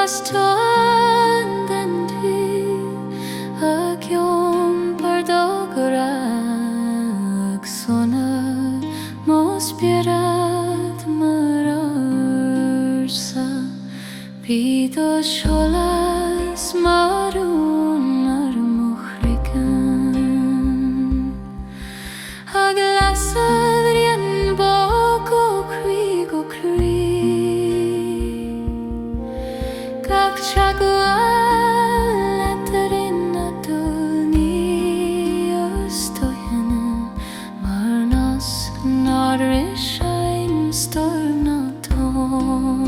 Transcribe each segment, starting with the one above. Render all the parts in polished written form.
Os Solas marún ar muchrican Ag lasad bog go Croí Gach tragwal Etherin adul ni os tochen Mar nas nar ishain storm na ton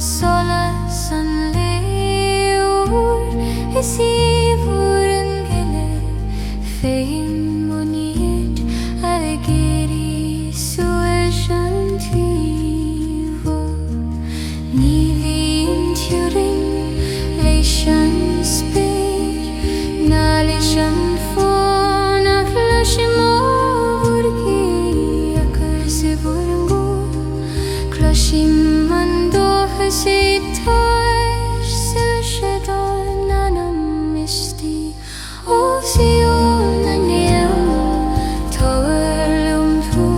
Solas an leor is vor an gile féin monid a geri suan tivo ni vin turin leishan spir na leishan fon a flashimorgi a curse vorgo clashim mando Sit touch, search on nAnamacha. Os Cionn tower tu,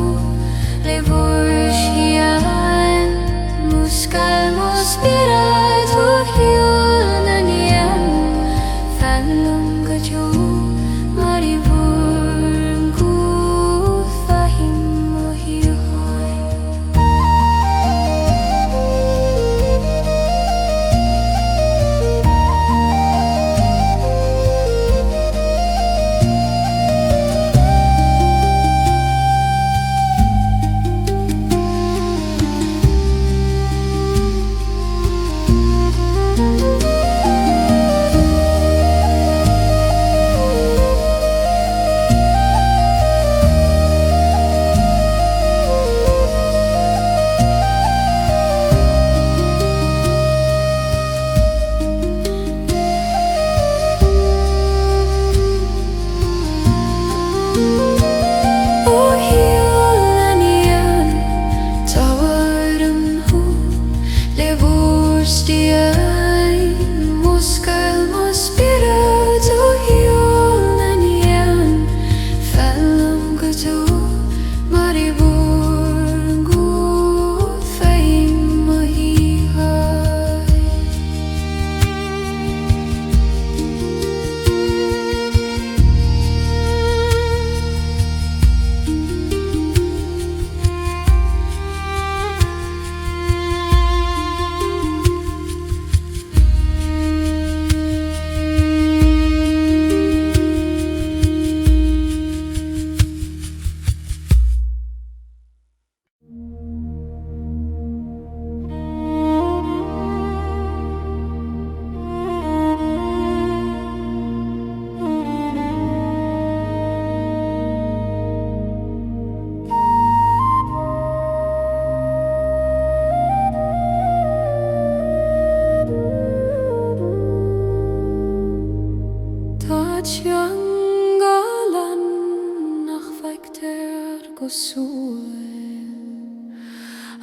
levor Sian, muskal Spiorad falung gajo, marivor gu Fuaim mohihoy.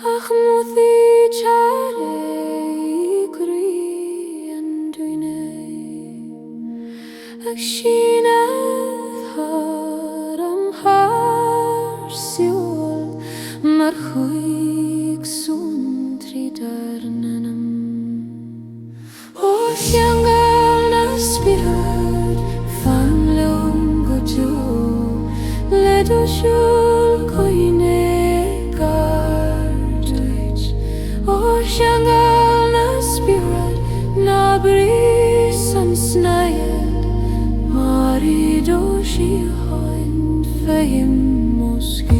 Ach mothi chare Croí an duine Ach shinad har am har Ceol mar chuig sun tridar nanam O Ceangal na Spiorad fan leum gojo ledo shul Coille O Ceangal na Spiorad na bris an snayed marido she hoin Fuaim moski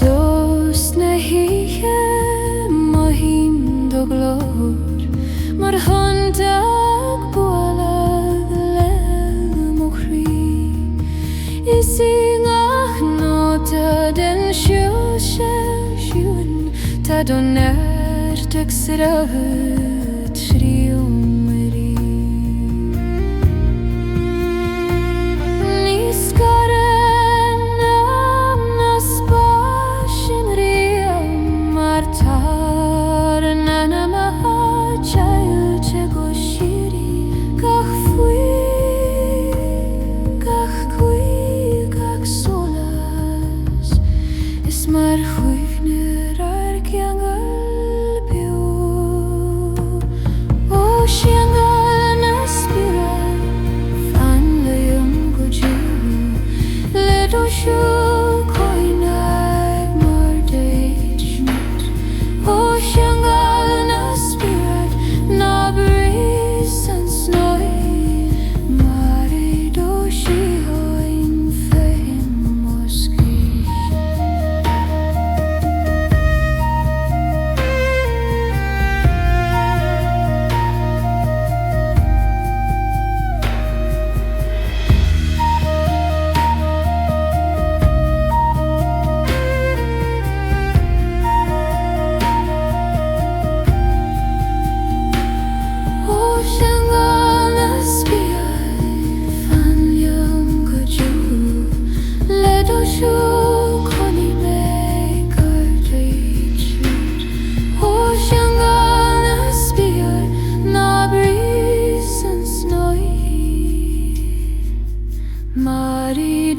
Dos na hiche mohin do glor mar hundag boalag le mochri isingach nota den shun ta doner taksrat shriumri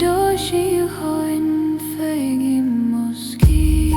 doshi hoin fegi moski.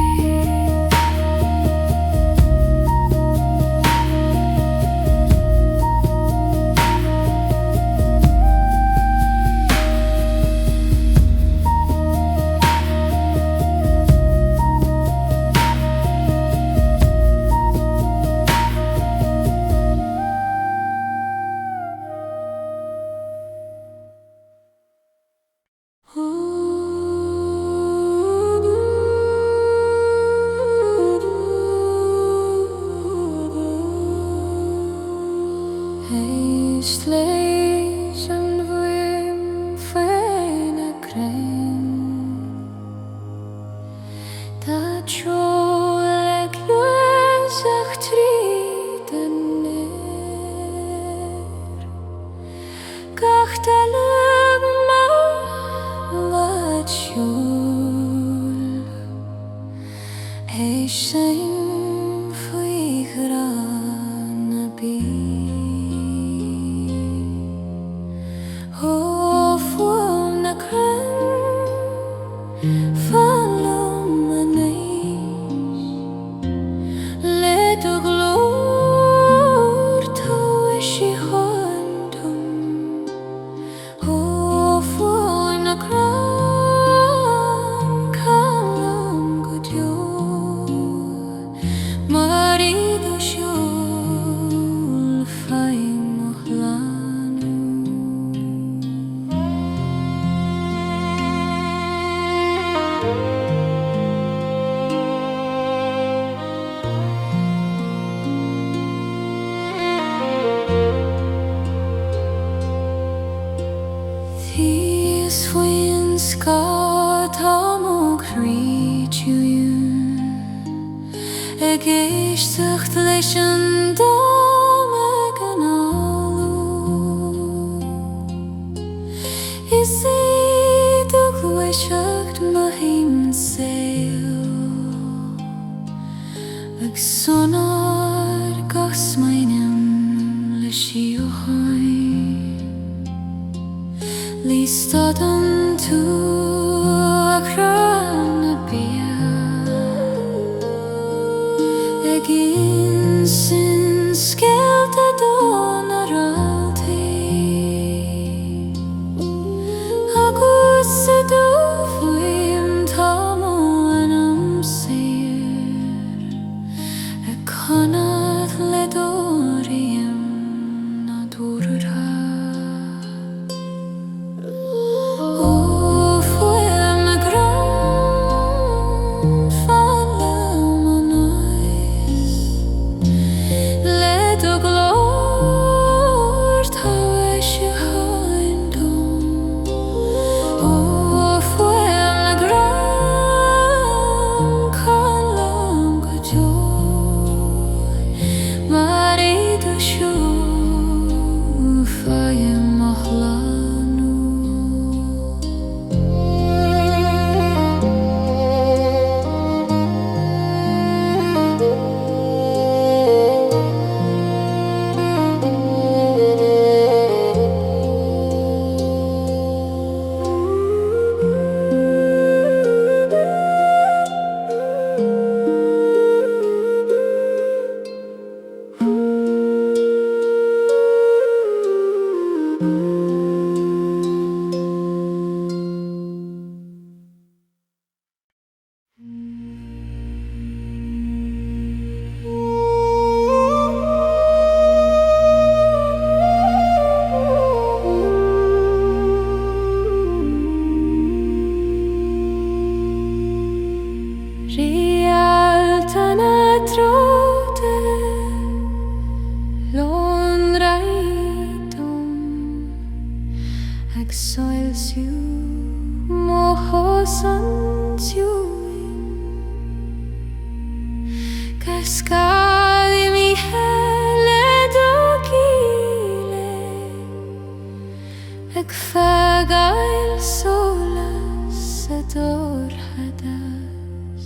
Solas ador hadas.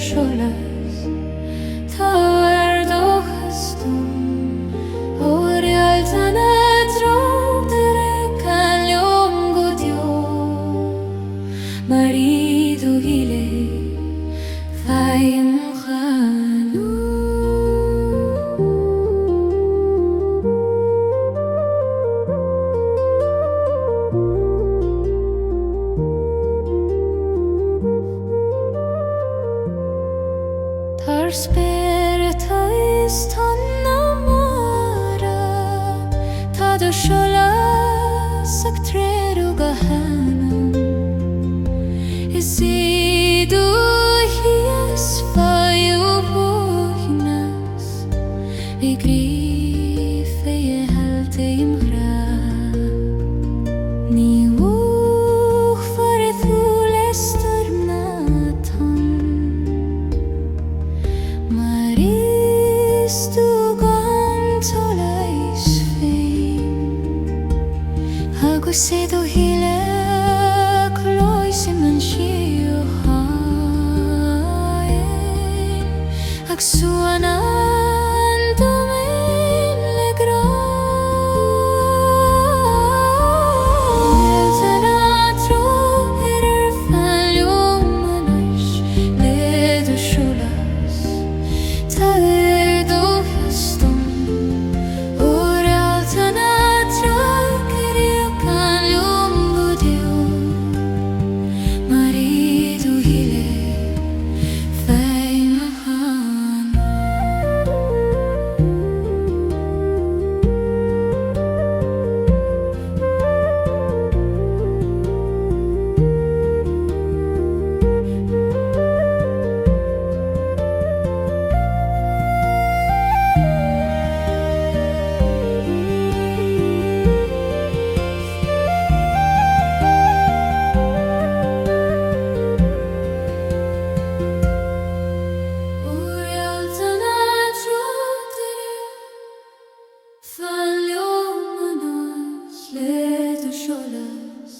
Solas, spirit is nAnamacha ta do Solas ag treru gahanam is idu hies fayu bohinas vi grife je halte im gra ni wuch for et hulestor natan maris du gantoleis fein agus edu hile klois man Síoraíochta ag Os Cionn le gra Trócaire fallumanis le do Solas ta do hastum Rálta na Trócaire callum godio marido hile fein mahan Rálta na Trócaire fallumanis le do Solas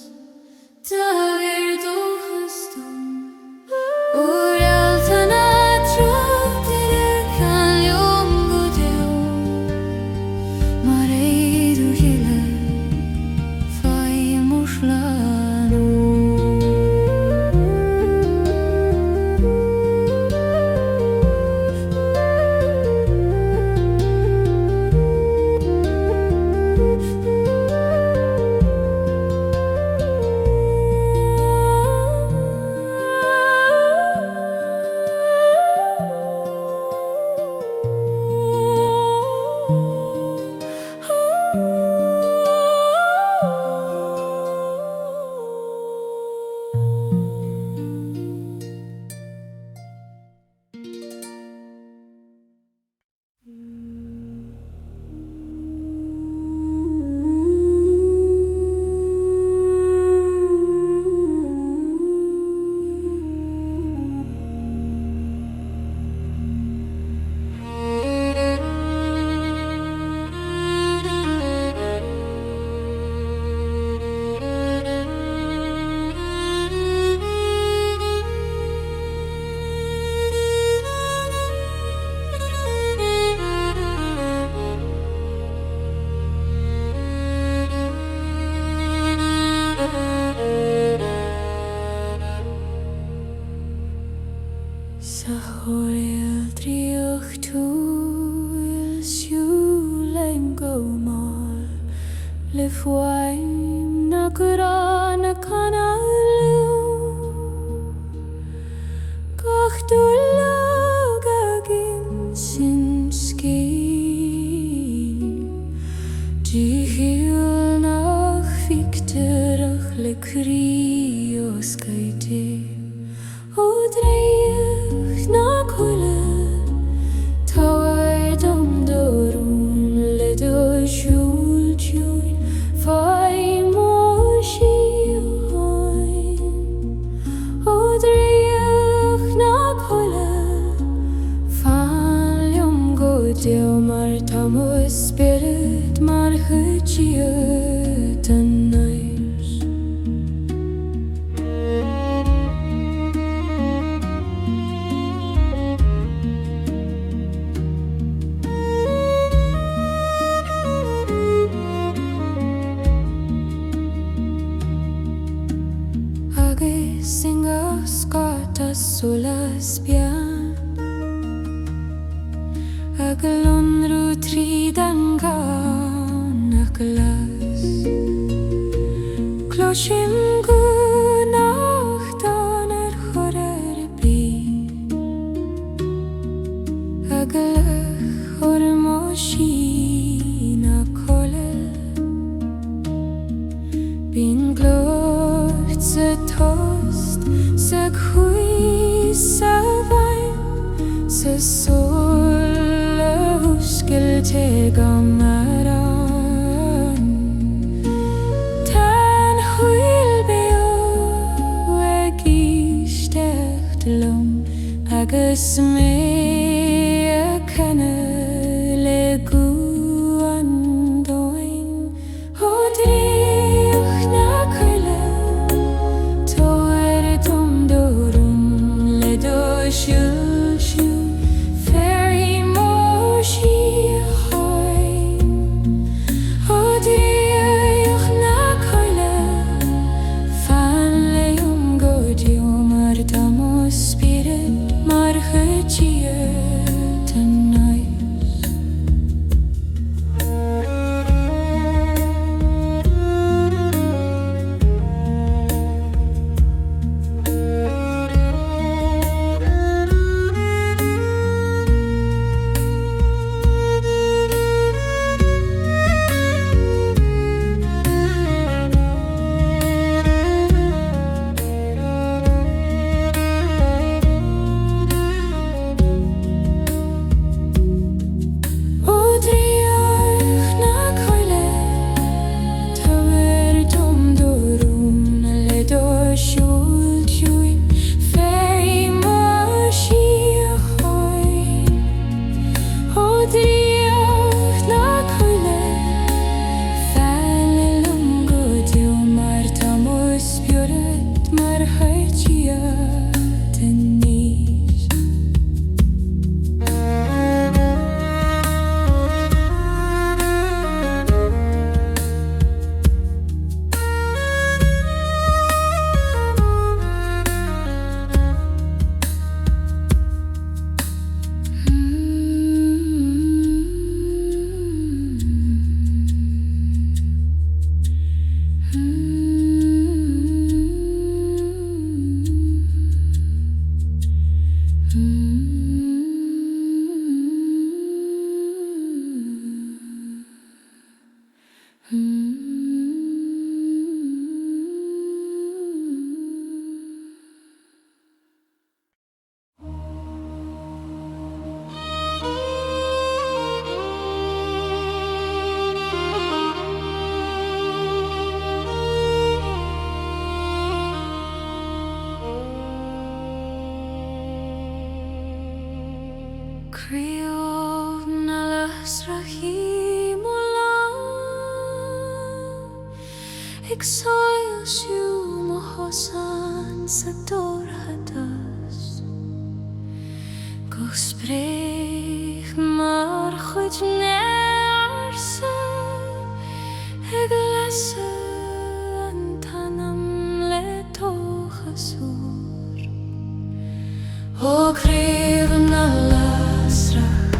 ta do hastum Rálta na Trócaire callum godio marido hile fein muslanu saol Draíocht gScamaill le Fuaim na gCrann na canalú gach dúlag agin sin scéim Díhiúil nach fictearach le Craobh ó Draíocht na Coille táhair dom dorún le do siúil tiúil Fuaim ó Síoraíochta ó Draíocht na Coille fallium godio mar tam ó Spiorad mar chuidíocht an Éire agus singas gata Solas bian agalonru tridan gan aklas kloshim gunachtan chorer bli agus mé a canna le guan doin ó Draíocht na Coille tóir dom dorum le do siúl siúl fairy mór sí a háin ó Draíocht na Coille fan le go Dreamwork damo Spiorad mar chutíir tonight. Craobh na Lasrach ag saol siú mo hosan sa dorhadas go sprich mar chud nearsa ag lasa an tanam le tóchasúr ó Craobh na Lasrach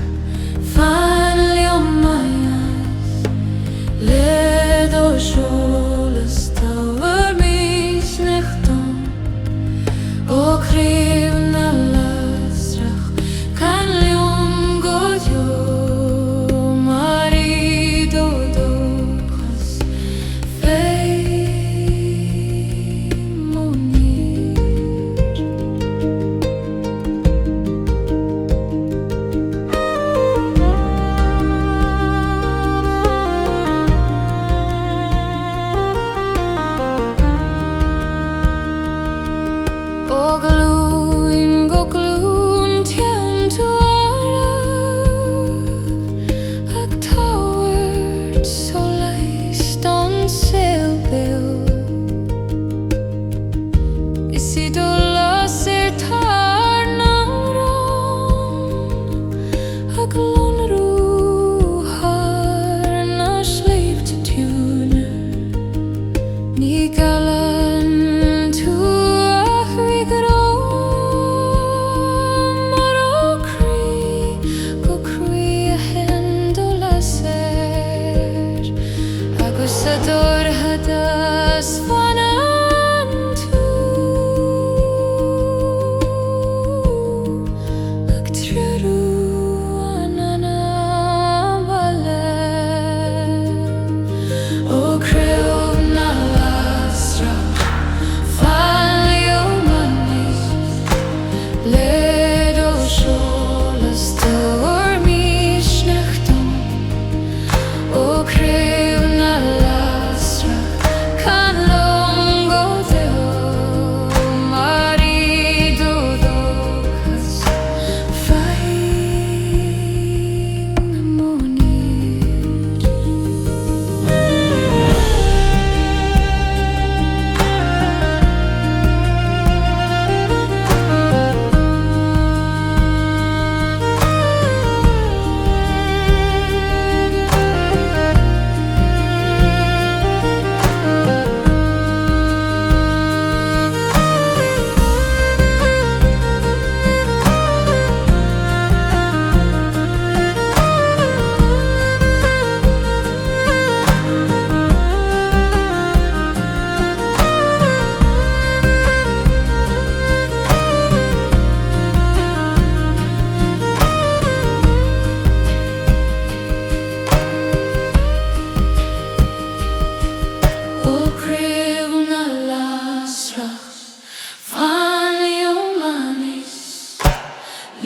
fan leomaias le do Solas táir mís nechtam ó Craobh na Lasrach can leom go deo mar í do dóchas féim ó nír.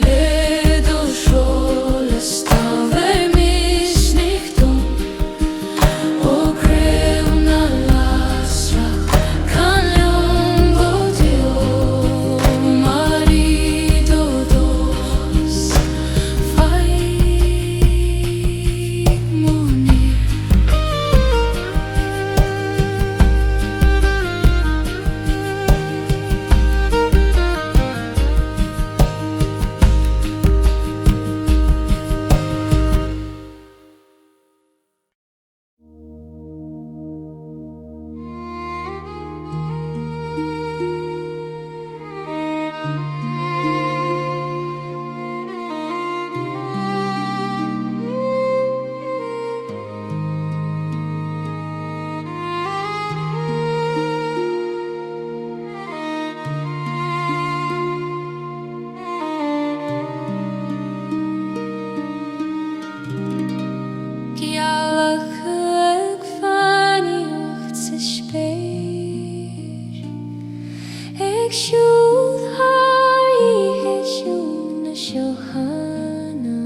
Ledo Solas staver misnichtum och gröna Lasrach kan långo till marido dos Fuaim monir. Gaelic faniocht sa speir ag siúd haithe siún na seohanna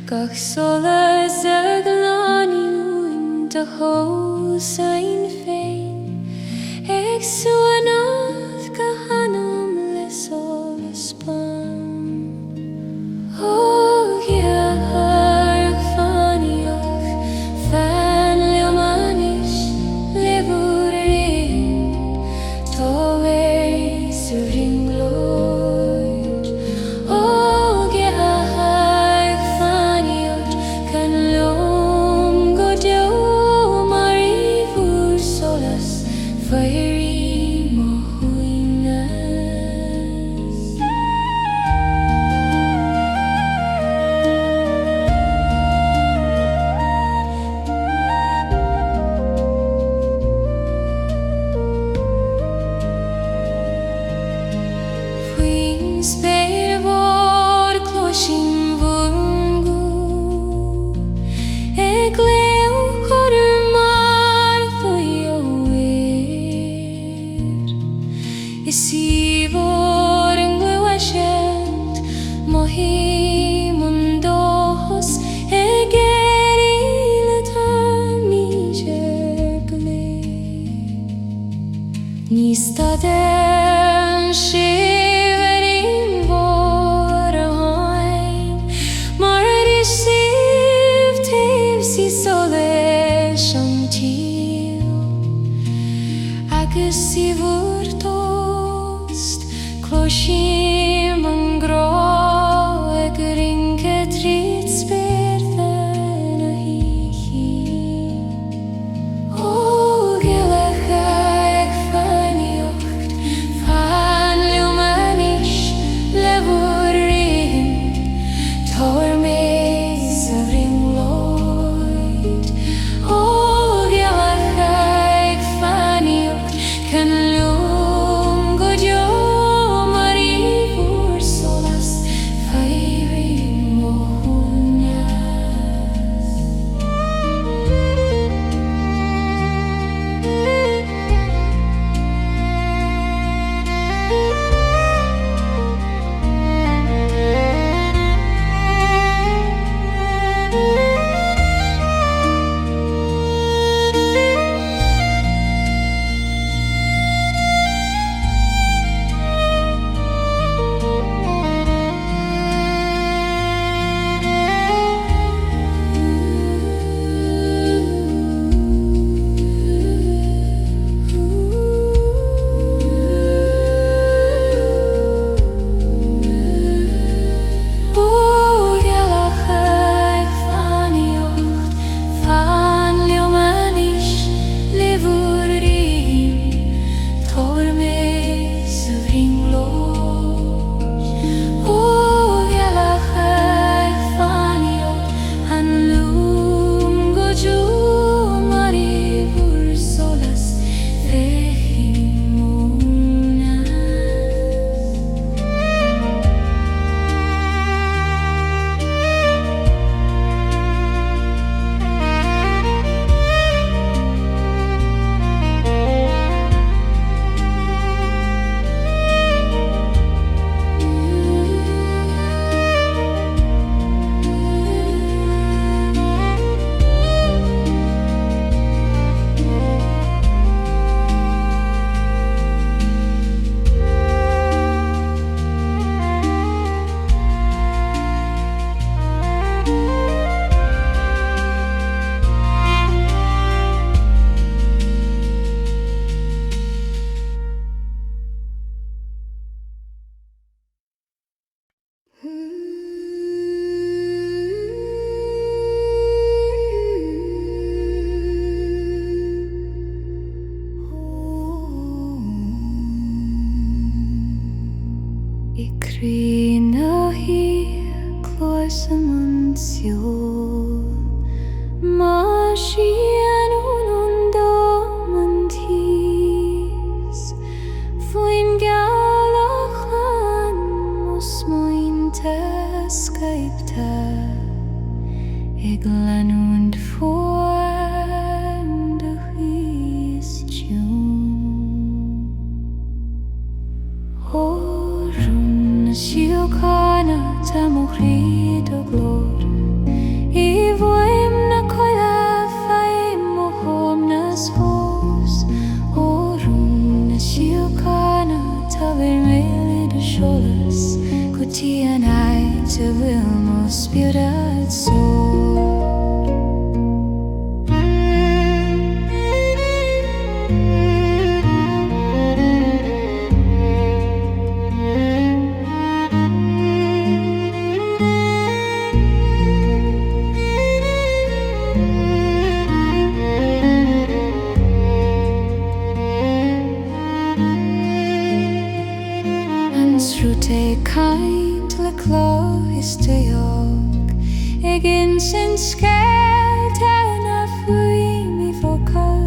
gach solas ag laniún de hósain féin ag suanad go hanam le solas ban. Oh, yeah, fanioch, fan leomanis, leburin, tove suringloid. Oh, yeah, fanioch, can longo deo marivur solas, fairy mohuinas. Fuaim speir vor closin vungu ag leo chodur mar thuio ir. Is I vor yn glywasiant mohim mundos ag eile tamniger glid. Ní staden shiverin vor na hi cloisamon Ceol ma Sían unundomantis Fuaim Galachan musmointe skypta Iglanund forn de Os Cionn Orun Síoraíochta tamochrid o glor I Fuaim na Coille Fuaim o homnas fos Orun Síoraíochta tavermele de Solas nAnamacha vilmo Spiorad saol kind le clo is Draíocht Egin sin skelte na Fuaim I vocal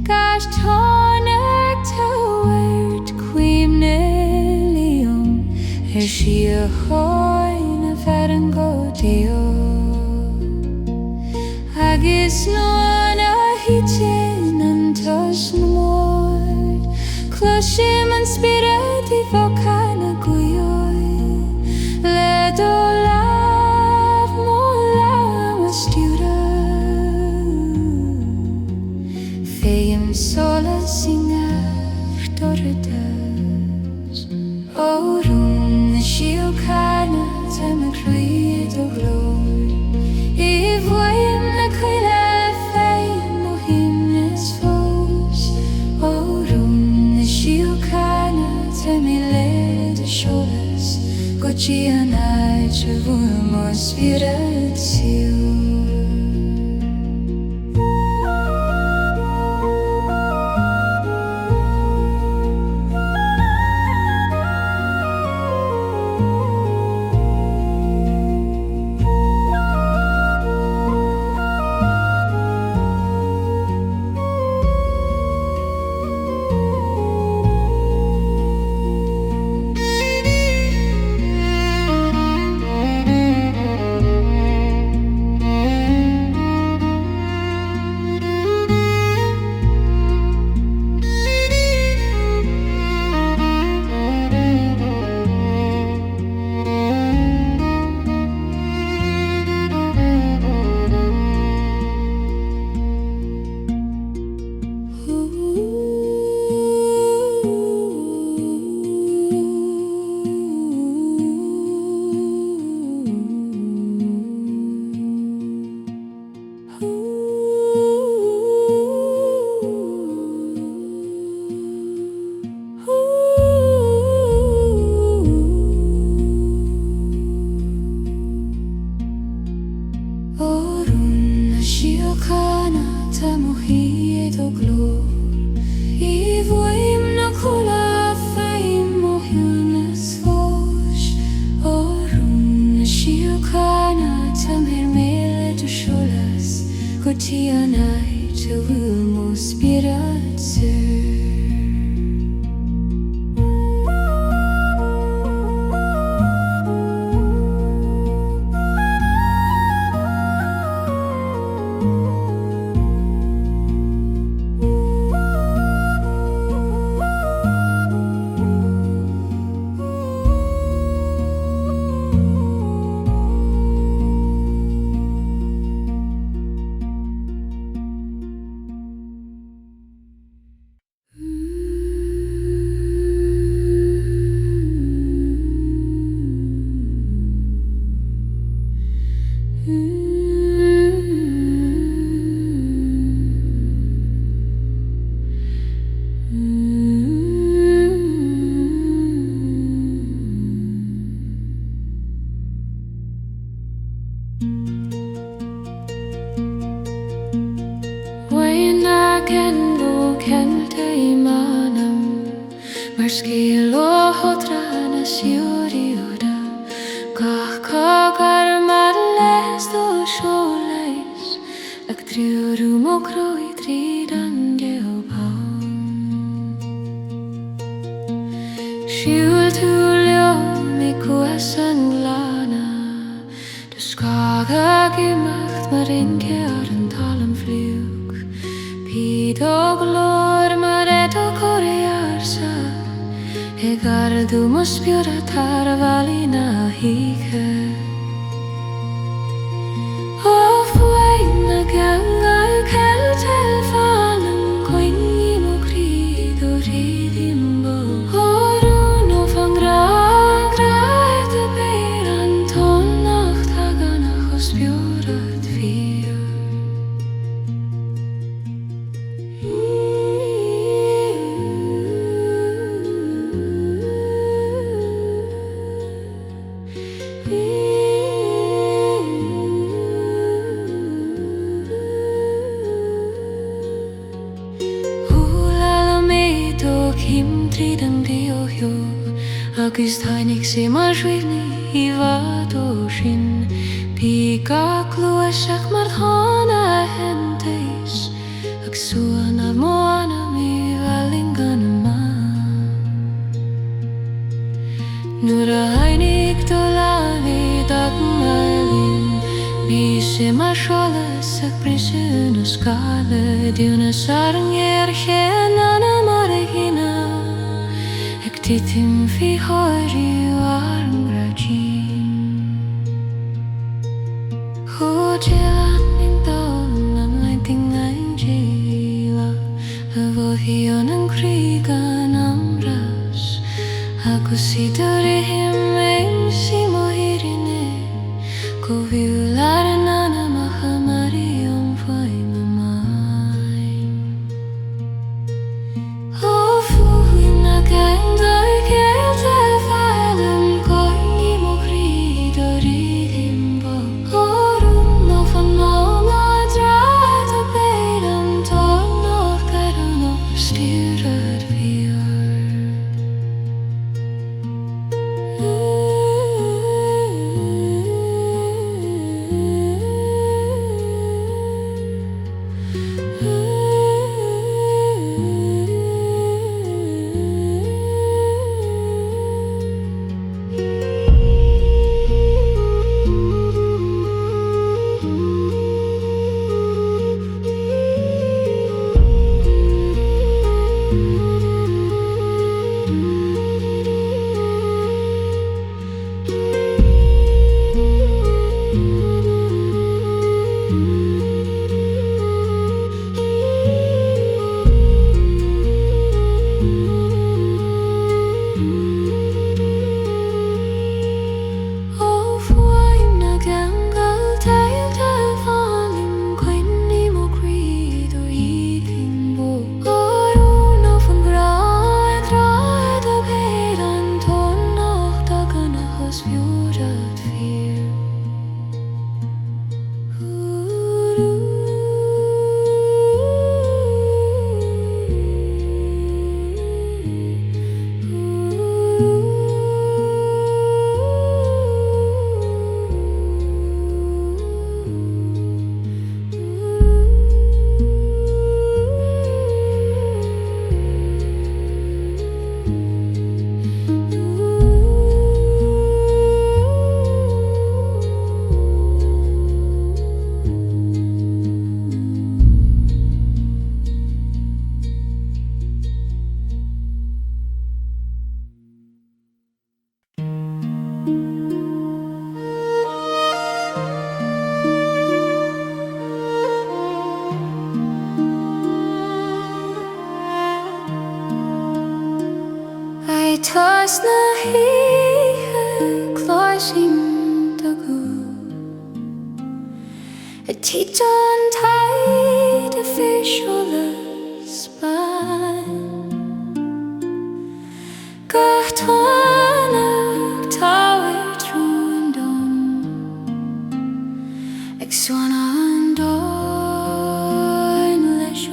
Gas tónach tawert cuim nelium Síoraíochta na feran go Draíocht Agus nuan a hitin an tos na mór Closim an Spiorad I vocal na Coille Le do lav mo lam a Spiorad Fuaim Solas dordas Orun Síoraíochta tamochrid o glor I Fuaim na Coille Fuaim o himnas fos Orun Síoraíochta tavermele de Solas nAnamacha vilmo Spiorad saol nAnamacha vilmo Spiorad saol Scéal ó hodra na Síoraíochta Gach mar les do Solas ag Draíocht mo Croí tríd an ghealbán Siúil tú leo mi cuas an glána do scaga gimacht mar ince ar an talam fliúg Píd ó glór mar eto córiarsa Gardu mo Spiorad ar valina híche O Fuaim na Ceangal Celtic fallen Coille mo críd o rídimbo Orún o fangrag raid a beir an tónnacht haganach o Spiorad fír Agus tháinig sé mar shuibhní I bhfad ó sin Bhí gach luaiseach mar tháina hentais ag suan a móna mi bhaling nAnamacha Nuair a tháinig do lámhaigh ag mailín Bhí sé mar Solas ag brisú na scala Dúnas ar an ghearche nAnamacha Titim fi hóiriú ar an gradín Chúidean in dólan am leinting ein díla A bhóthíon an críg an amras Agus idir ihim ein si mo hirine Go bhíú ar an nAnamacha marí an Fuaim amain O Fuaim na Ceangal Toss na híthe cloisín do go A teach on tide a fish Solas ban Gach tánach táir trúin dom Ag Suan an dóin leis ó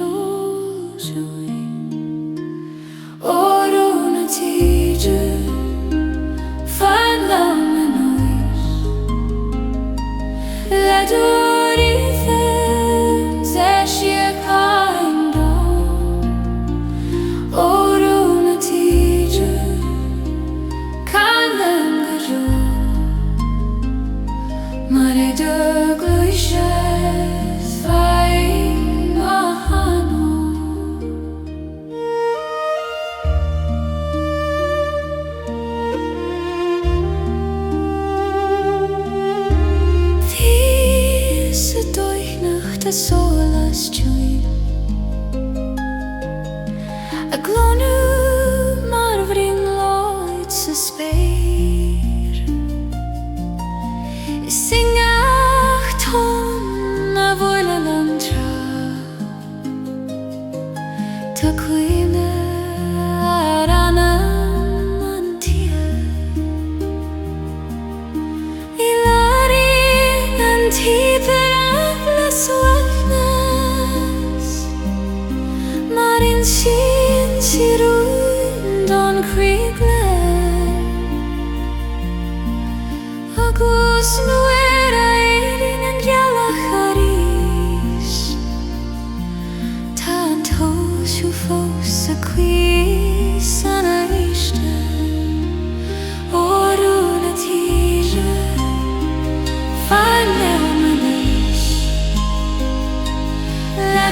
suin Orún a tíide Solas join a glonu marvring lloyd sa speir singach ton a voile lantra ta cuime aranantia ilari antiper Sin sirun don Creekler Agus nuera eirin en Galacharis Tan tos hu fos a qui Síoraíochta Oruna tija Fuaim nAnamacha La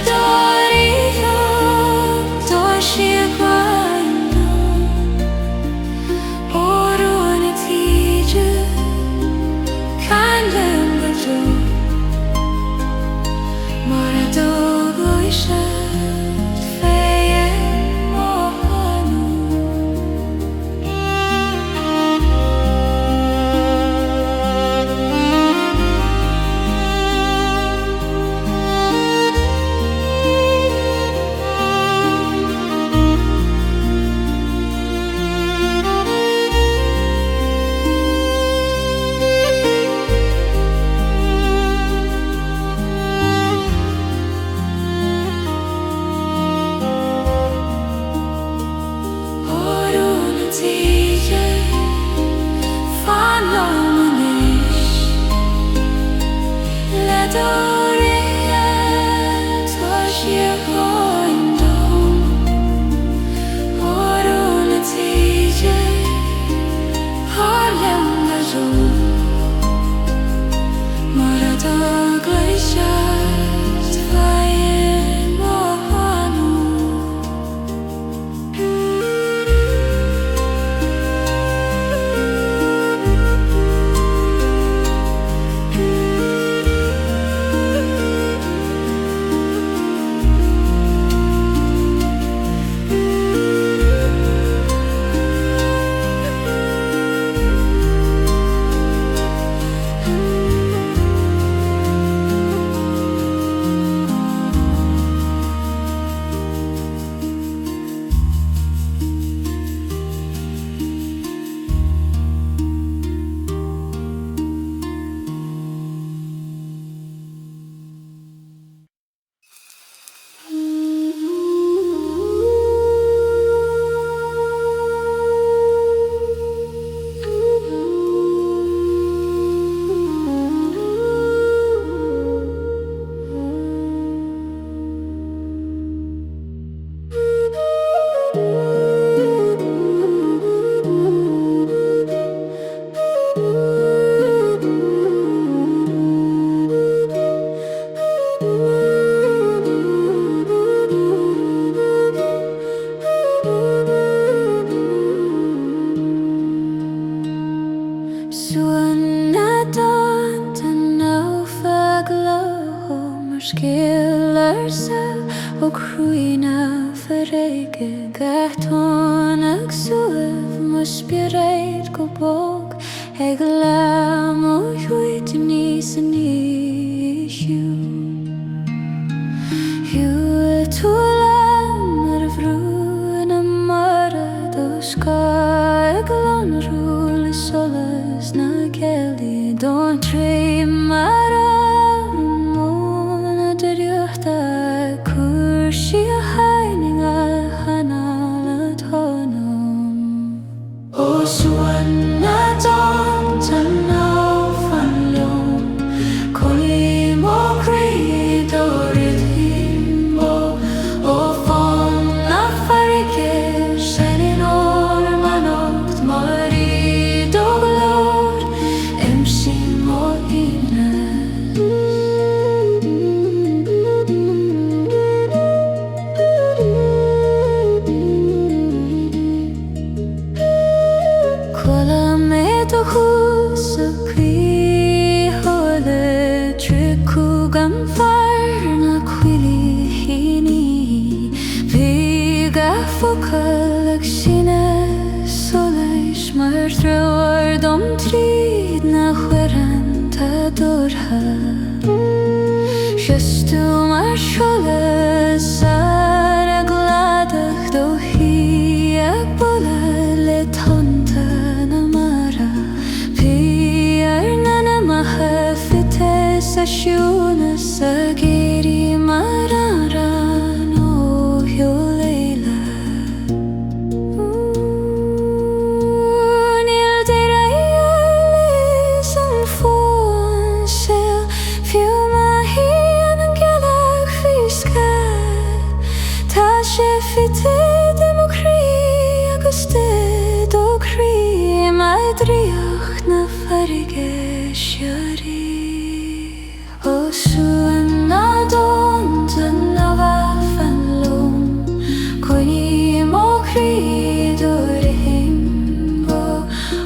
O cruina farege gatonag suv mo Spiorad go bog eglam o huit nis ni hu tulam ar vru na mara doska eglan rul solas na Ceol don't dream mara Draíocht Os Cionn na don tan now fan leon Coille to hús a cuí hóla tricú gan far na cuili híní bhí ga focail ag sinne Solas mar trúir dom tríd na chuireann tá dúrtha Justú mar Solas ar a gladach dó hí ag bola le tonta na mara Bhí ar nAnamacha fite sa siúna sa géirí mar aran ó heol eile Níl deire is an fón sil fiú maithí an Gaelic físca Tá sé fite mo Croí agus do Croí mai Draíocht na farige Síoraí Os Cionn na donta na bhafan lom Coille mo Croí dorihim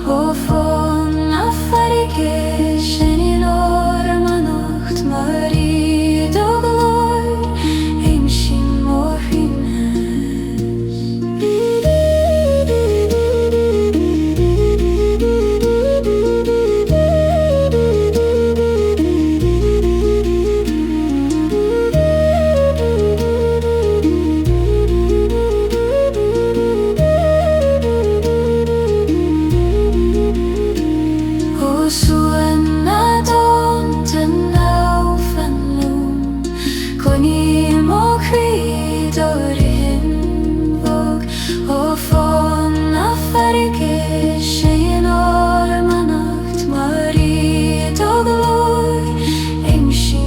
ó fón na farige sin in ormanacht marí do glór éim sin mór Os Cionn na donta na bhafan lom Coille mo Croí dorihim ó fón na farige sin ormanacht marí do glór éim sin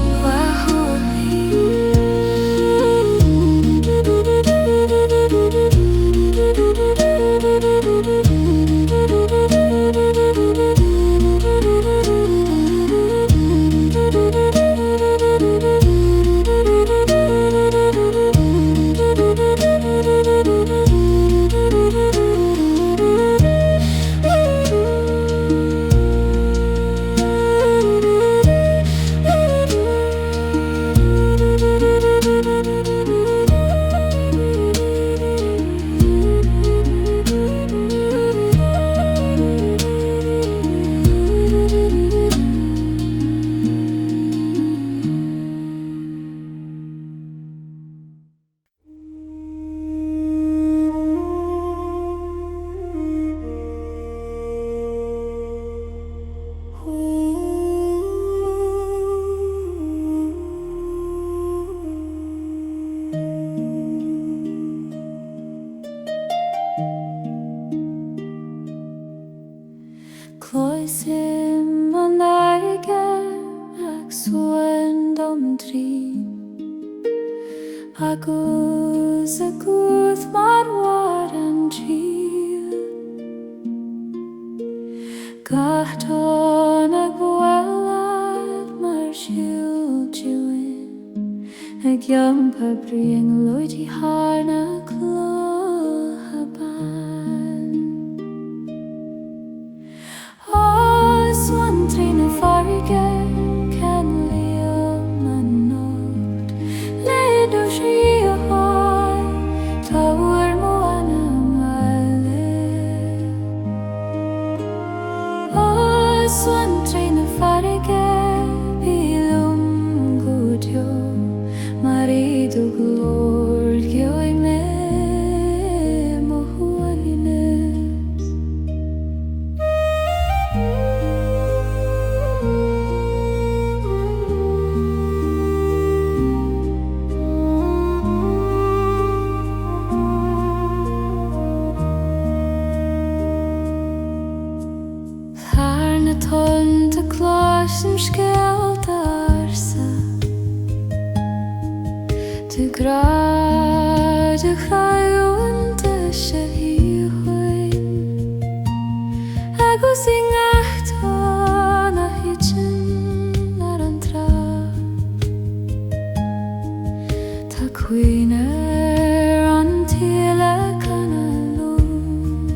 Cloisim an aige ag suan dom trí agus a gúth mar war an trí Gachtón ag bhuailad mar siúl diúin ag giompa bríon loidí thar na clóthaban Os Cionn trína farige can lío man nócht Léadú sí a háil tábhair mo nAnamacha Os Cionn trína farige bílum gúdeo marí do glór gheoig me mo huailines Thar na tonta cláisim scéalta arsa Tu grád a chraúnta se híhuain agus I ngachtán a hitin ar an trá Tá cuinar an tíle canna lún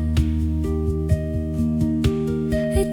I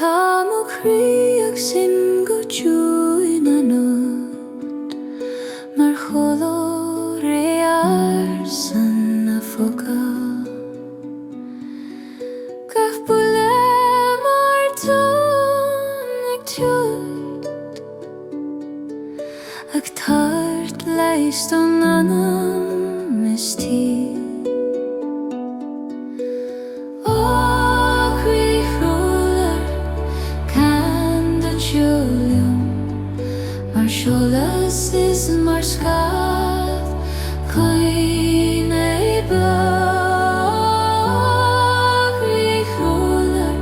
Tá mo chríoch sin go dúi na nut mar choló réar san na focail gach bula mar tún ag tiúd ag tart leis don anam is tí Solas is mar scad Coille Richolar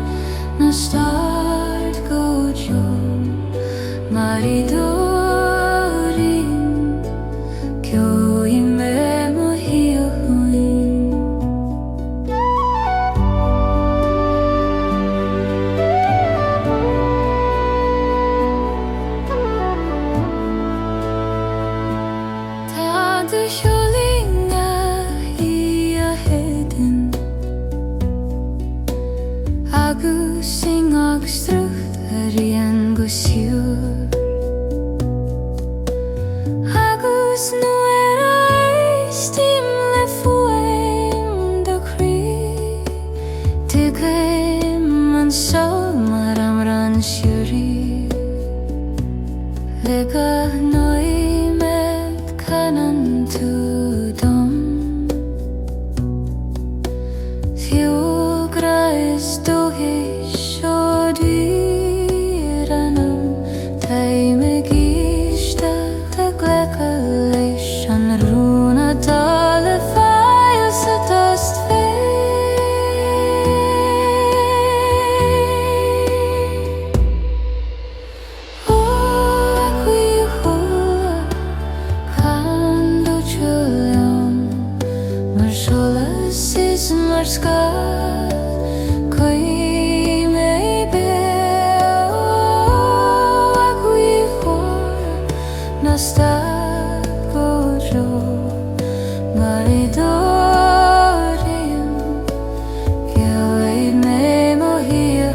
na start go John Maridorin Kyo ime mo hiyoin Agus nu stim le Fuaim do Croí man Ceolmhar ran Síoraíochta Lega noi met canan tu dom Fiogra is dohish Ranam taime gista ta gleka leish an runa tale fail sa dust O qui hula cando chulion mar solas is mar scad Start go Joe Maridorin Kyo ime mo hiyoin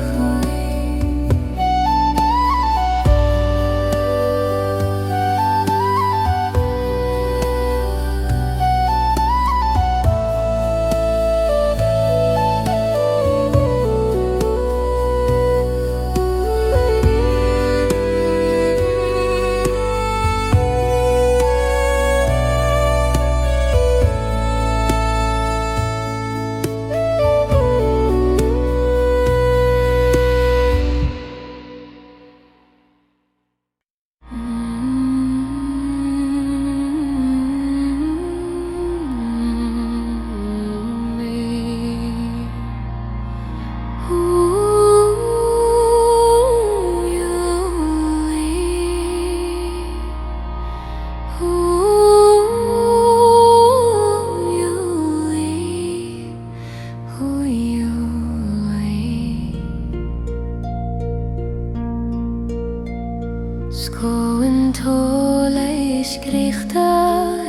Skoen toleis grichta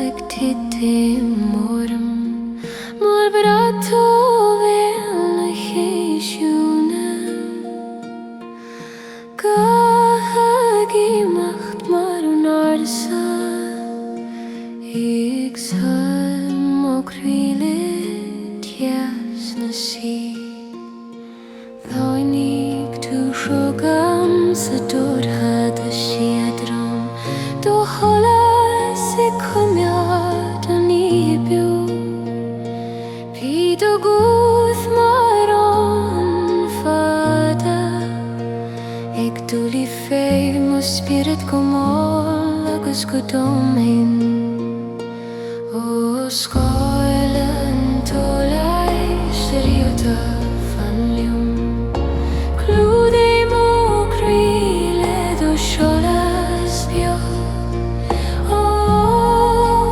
ag titim morm Mor brato vel a chéisiúna Gahagi macht mar un arsa Ig sam o Croí tias na si Thóinig tú siogam sa dúrthad a siadrom Do cholas I cumiad an ibiú Pí do gúth mar an fada Ag dúli féim o spirit go mol agus go domain O scoilen tolais riota fan lium Clúdé mo Croí le do Solas bio O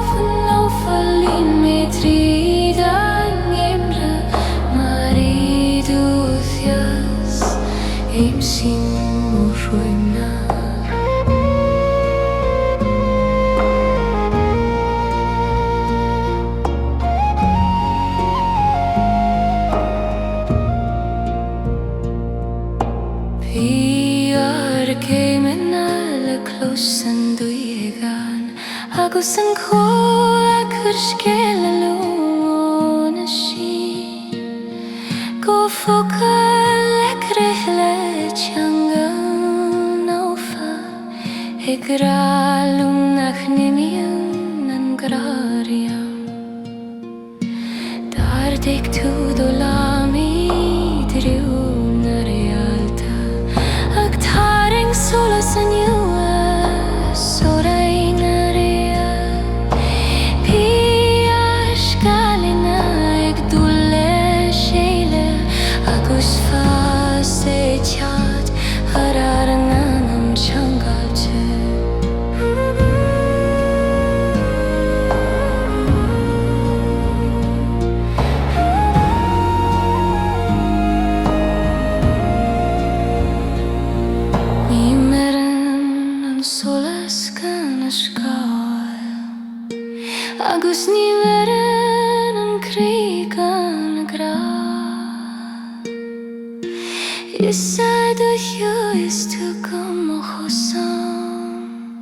fan au fallin me tridan Éire maridúthias Eim sin mo Fuaimna came in alle close and duigan agus an cóla cur scéile lúna sí go focail lecreile Ceangal nófa grálum nach nimian an grariam dar dig tú do lami driú na Rálta ag taring Solas an agus ní verin an crígan gra is do is tú go chosam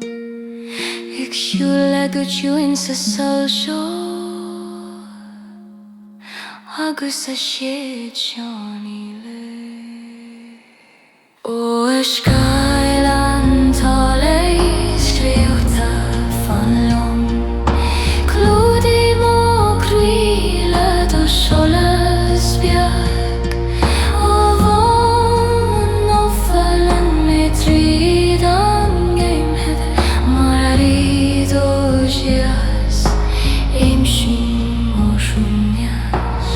ag siúla go dúin sa saol seo agus a siad seán eile Os Cionn an táléis Draíochta fanlum Solas biag o von ofalen med trid an game head marido gias imshim oshunias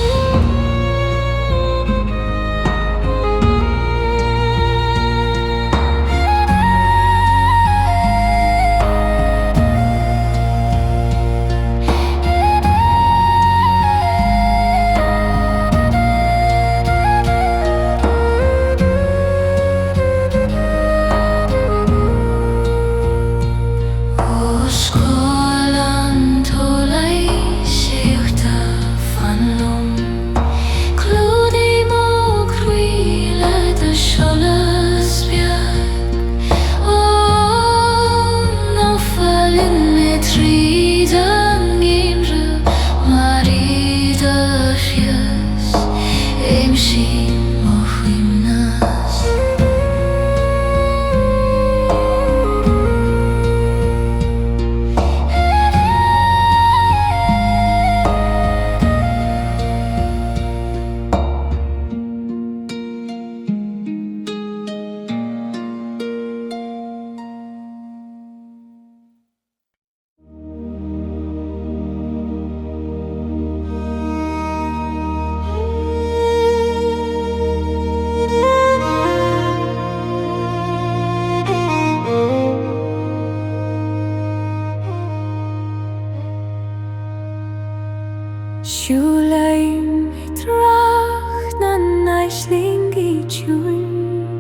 Fuaim trach na naislingi tún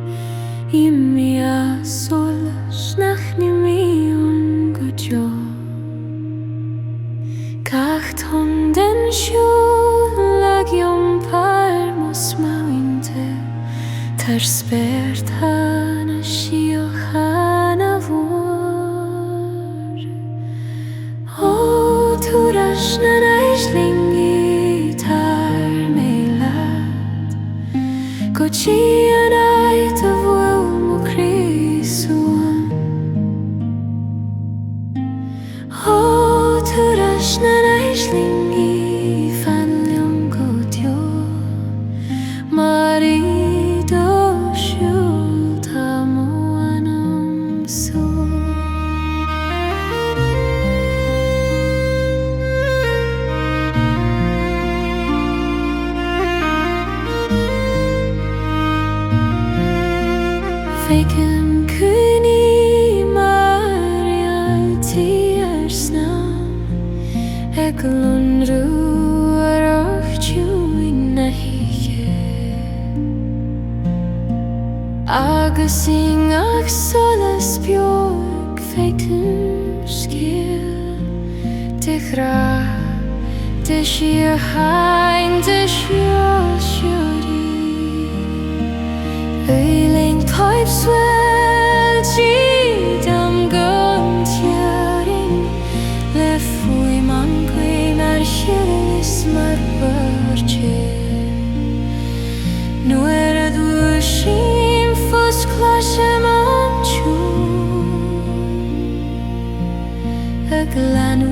Imia Solas nach nimion gojo Cacht honden siúlag jom parmos mawinte Tar spert hana siochan vor O turas na naislingi Coille an ait a bhfuil mo Croí Ceolmhar Ó turas na naislingi fanliom go teo marido siúlta mo anam so Feiceann cúnaí marialtaí snam ag lunrú arachtiú na híche agus ag Solas beag feiceann scéal de ghra de siochan de siol siúrí Uiling Glanu